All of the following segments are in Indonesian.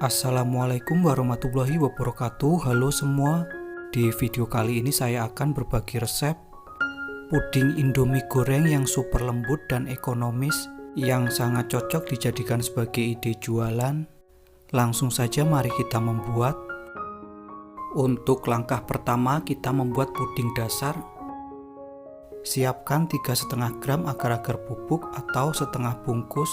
Assalamualaikum warahmatullahi wabarakatuh. Halo semua. Di video kali ini saya akan berbagi resep puding Indomie goreng yang super lembut dan ekonomis, yang sangat cocok dijadikan sebagai ide jualan. Langsung saja mari kita membuat. Untuk langkah pertama kita membuat puding dasar. Siapkan 3,5 gram agar-agar bubuk atau setengah bungkus.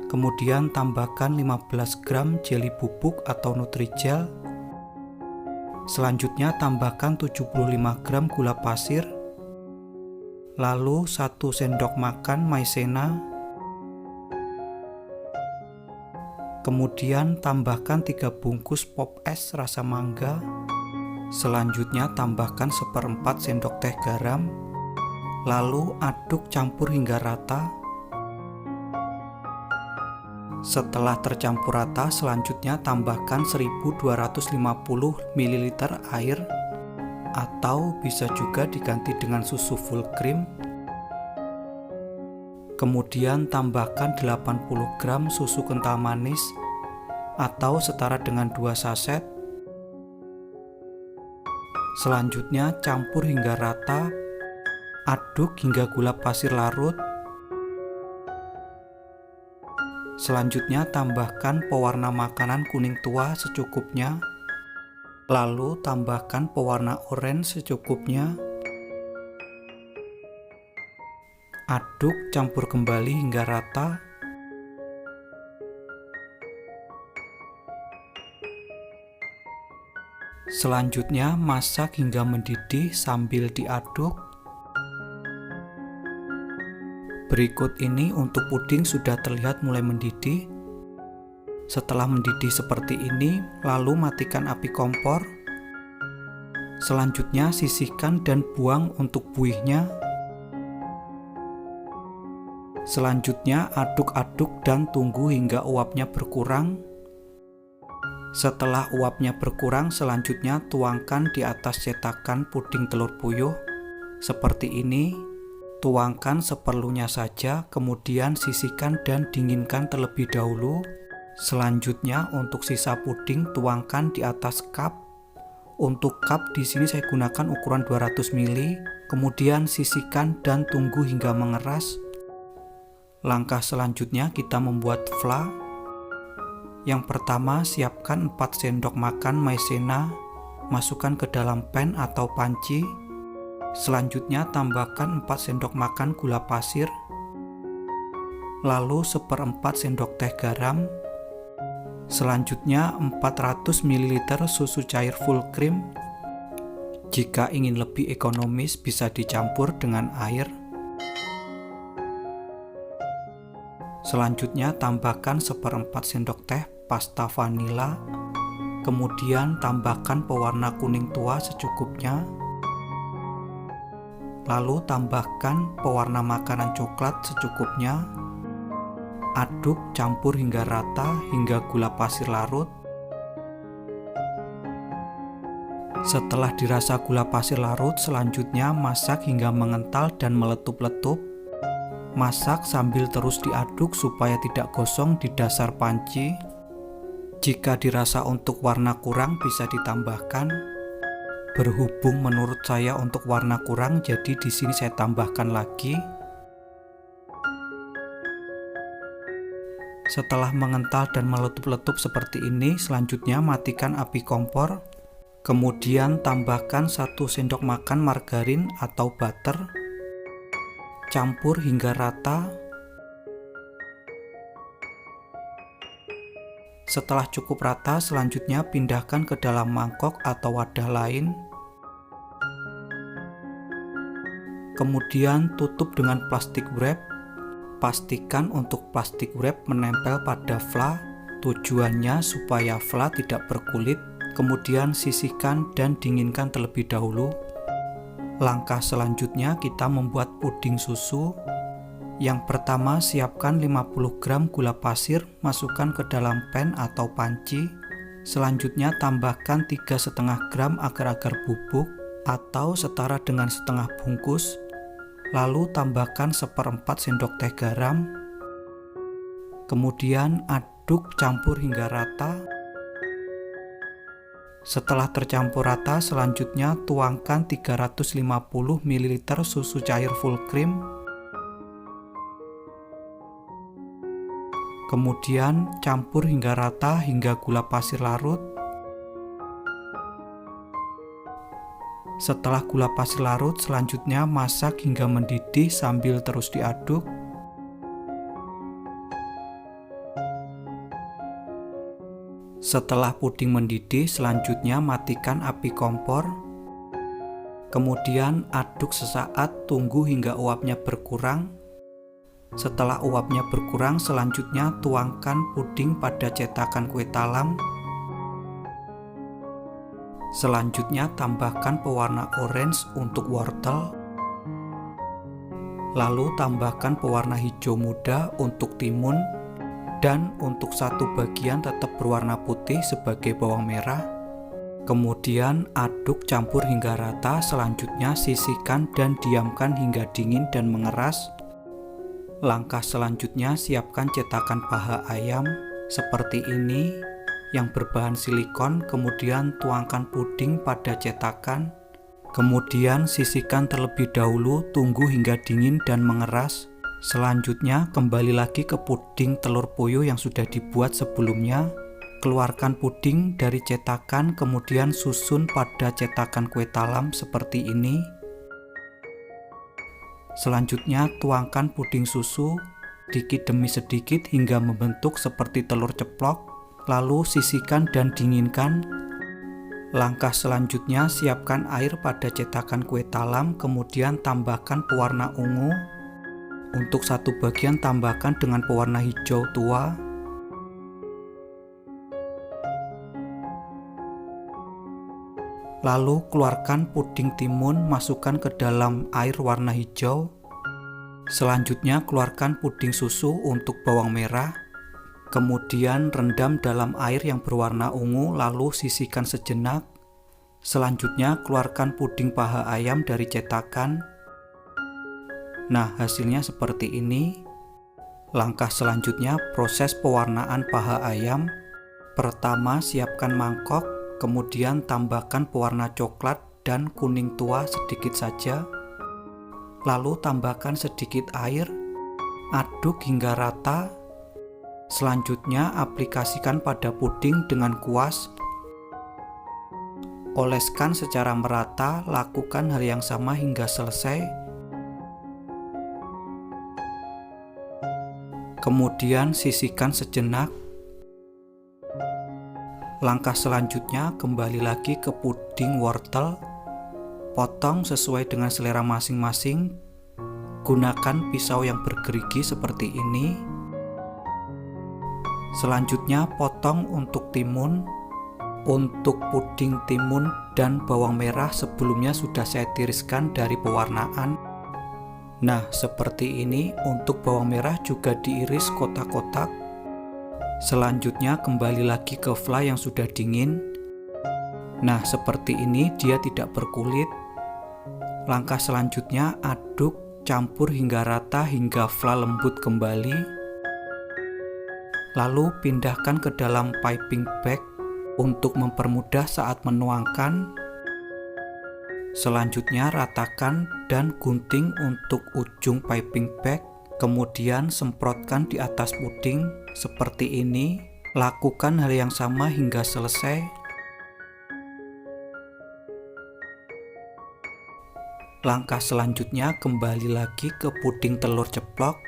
Kemudian tambahkan 15 gram jeli bubuk atau Nutrijel. Selanjutnya tambahkan 75 gram gula pasir. Lalu 1 sendok makan maizena. Kemudian tambahkan 3 bungkus pop es rasa mangga. Selanjutnya tambahkan 1/4 sendok teh garam. Lalu aduk campur hingga rata. Setelah tercampur rata, selanjutnya tambahkan 1250 ml air, atau bisa juga diganti dengan susu full cream. Kemudian tambahkan 80 gram susu kental manis atau setara dengan 2 saset. Selanjutnya campur hingga rata, aduk hingga gula pasir larut. Selanjutnya tambahkan pewarna makanan kuning tua secukupnya. Lalu tambahkan pewarna oranye secukupnya. Aduk campur kembali hingga rata. Selanjutnya masak hingga mendidih sambil diaduk. Berikut ini untuk puding sudah terlihat mulai mendidih. Setelah mendidih seperti ini, lalu matikan api kompor. Selanjutnya sisihkan dan buang untuk buihnya. Selanjutnya aduk-aduk dan tunggu hingga uapnya berkurang. Setelah uapnya berkurang, selanjutnya tuangkan di atas cetakan puding telur puyuh seperti ini. Tuangkan seperlunya saja, kemudian sisihkan dan dinginkan terlebih dahulu. Selanjutnya untuk sisa puding tuangkan di atas cup. Untuk cup di sini saya gunakan ukuran 200 ml. Kemudian sisihkan dan tunggu hingga mengeras. Langkah selanjutnya kita membuat fla. Yang pertama, siapkan 4 sendok makan maizena, masukkan ke dalam pan atau panci. Selanjutnya tambahkan 4 sendok makan gula pasir. Lalu 1/4 sendok teh garam. Selanjutnya 400 ml susu cair full cream. Jika ingin lebih ekonomis bisa dicampur dengan air. Selanjutnya tambahkan 1/4 sendok teh pasta vanila. Kemudian tambahkan pewarna kuning tua secukupnya. Lalu tambahkan pewarna makanan coklat secukupnya. Aduk campur hingga rata hingga gula pasir larut. Setelah dirasa gula pasir larut, selanjutnya masak hingga mengental dan meletup-letup. Masak sambil terus diaduk supaya tidak gosong di dasar panci. Jika dirasa untuk warna kurang bisa ditambahkan. Berhubung menurut saya untuk warna kurang, jadi di sini saya tambahkan lagi. Setelah mengental dan meletup-letup seperti ini, selanjutnya matikan api kompor. Kemudian tambahkan 1 sendok makan margarin atau butter. Campur hingga rata. Setelah cukup rata, selanjutnya pindahkan ke dalam mangkok atau wadah lain. Kemudian tutup dengan plastik wrap. Pastikan untuk plastik wrap menempel pada fla. Tujuannya supaya fla tidak berkulit. Kemudian sisihkan dan dinginkan terlebih dahulu. Langkah selanjutnya kita membuat puding susu. Yang pertama, siapkan 50 gram gula pasir, masukkan ke dalam pan atau panci. Selanjutnya tambahkan 3,5 gram agar-agar bubuk atau setara dengan setengah bungkus. Lalu tambahkan 1/4 sendok teh garam. Kemudian aduk aduk campur hingga rata. Setelah tercampur rata, selanjutnya tuangkan 350 ml susu cair full cream. Kemudian campur hingga rata hingga gula pasir larut. Setelah gula pasir larut, selanjutnya masak hingga mendidih sambil terus diaduk. Setelah puding mendidih, selanjutnya matikan api kompor. Kemudian aduk sesaat, tunggu hingga uapnya berkurang. Setelah uapnya berkurang, selanjutnya tuangkan puding pada cetakan kue talam. Selanjutnya tambahkan pewarna orange untuk wortel. Lalu tambahkan pewarna hijau muda untuk timun. Dan untuk satu bagian tetap berwarna putih sebagai bawang merah. Kemudian aduk campur hingga rata, selanjutnya sisihkan dan diamkan hingga dingin dan mengeras. Langkah selanjutnya siapkan cetakan paha ayam seperti ini yang berbahan silikon, kemudian tuangkan puding pada cetakan. Kemudian sisihkan terlebih dahulu, tunggu hingga dingin dan mengeras. Selanjutnya kembali lagi ke puding telur puyuh yang sudah dibuat sebelumnya. Keluarkan puding dari cetakan, kemudian susun pada cetakan kue talam seperti ini. Selanjutnya tuangkan puding susu sedikit demi sedikit hingga membentuk seperti telur ceplok. Lalu sisihkan dan dinginkan. Langkah selanjutnya siapkan air pada cetakan kue talam, kemudian tambahkan pewarna ungu. Untuk satu bagian tambahkan dengan pewarna hijau tua. Lalu keluarkan puding timun, masukkan ke dalam air warna hijau. Selanjutnya keluarkan puding susu untuk bawang merah. Kemudian rendam dalam air yang berwarna ungu, lalu sisihkan sejenak. Selanjutnya keluarkan puding paha ayam dari cetakan. Nah, hasilnya seperti ini. Langkah selanjutnya proses pewarnaan paha ayam. Pertama, siapkan mangkok, kemudian tambahkan pewarna coklat dan kuning tua sedikit saja. Lalu tambahkan sedikit air, aduk hingga rata. Selanjutnya aplikasikan pada puding dengan kuas. Oleskan secara merata, lakukan hal yang sama hingga selesai. Kemudian sisihkan sejenak. Langkah selanjutnya kembali lagi ke puding wortel. Potong sesuai dengan selera masing-masing. Gunakan pisau yang bergerigi seperti ini. Selanjutnya potong untuk timun. Untuk puding timun dan bawang merah sebelumnya sudah saya tiriskan dari pewarnaan. Nah, seperti ini. Untuk bawang merah juga diiris kotak-kotak. Selanjutnya kembali lagi ke fly yang sudah dingin. Nah, seperti ini, dia tidak berkulit. Langkah selanjutnya aduk, campur hingga rata hingga fly lembut kembali. Lalu pindahkan ke dalam piping bag untuk mempermudah saat menuangkan. Selanjutnya ratakan dan gunting untuk ujung piping bag. Kemudian semprotkan di atas puding seperti ini. Lakukan hal yang sama hingga selesai. Langkah selanjutnya kembali lagi ke puding telur ceplok.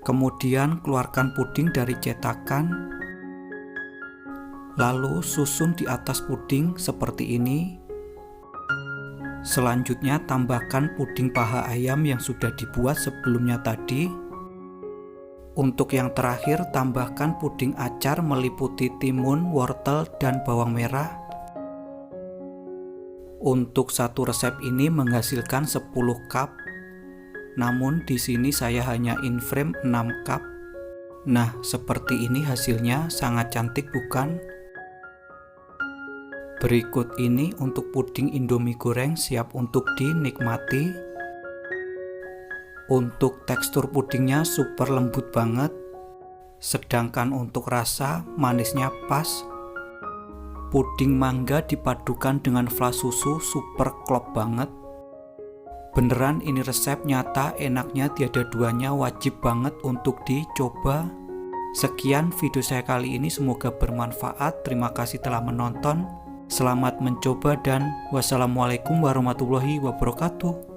Kemudian keluarkan puding dari cetakan. Lalu susun di atas puding seperti ini. Selanjutnya tambahkan puding paha ayam yang sudah dibuat sebelumnya tadi. Untuk yang terakhir tambahkan puding acar meliputi timun, wortel, dan bawang merah. Untuk satu resep ini menghasilkan 10 cup. Namun di sini saya hanya in frame 6 cup. Nah, seperti ini hasilnya, sangat cantik bukan? Berikut ini untuk puding Indomie goreng siap untuk dinikmati. Untuk tekstur pudingnya super lembut banget. Sedangkan untuk rasa, manisnya pas. Puding mangga dipadukan dengan flan susu, super klop banget. Beneran ini resep nyata, enaknya tiada duanya, wajib banget untuk dicoba. Sekian video saya kali ini, semoga bermanfaat. Terima kasih telah menonton. Selamat mencoba dan wassalamualaikum warahmatullahi wabarakatuh.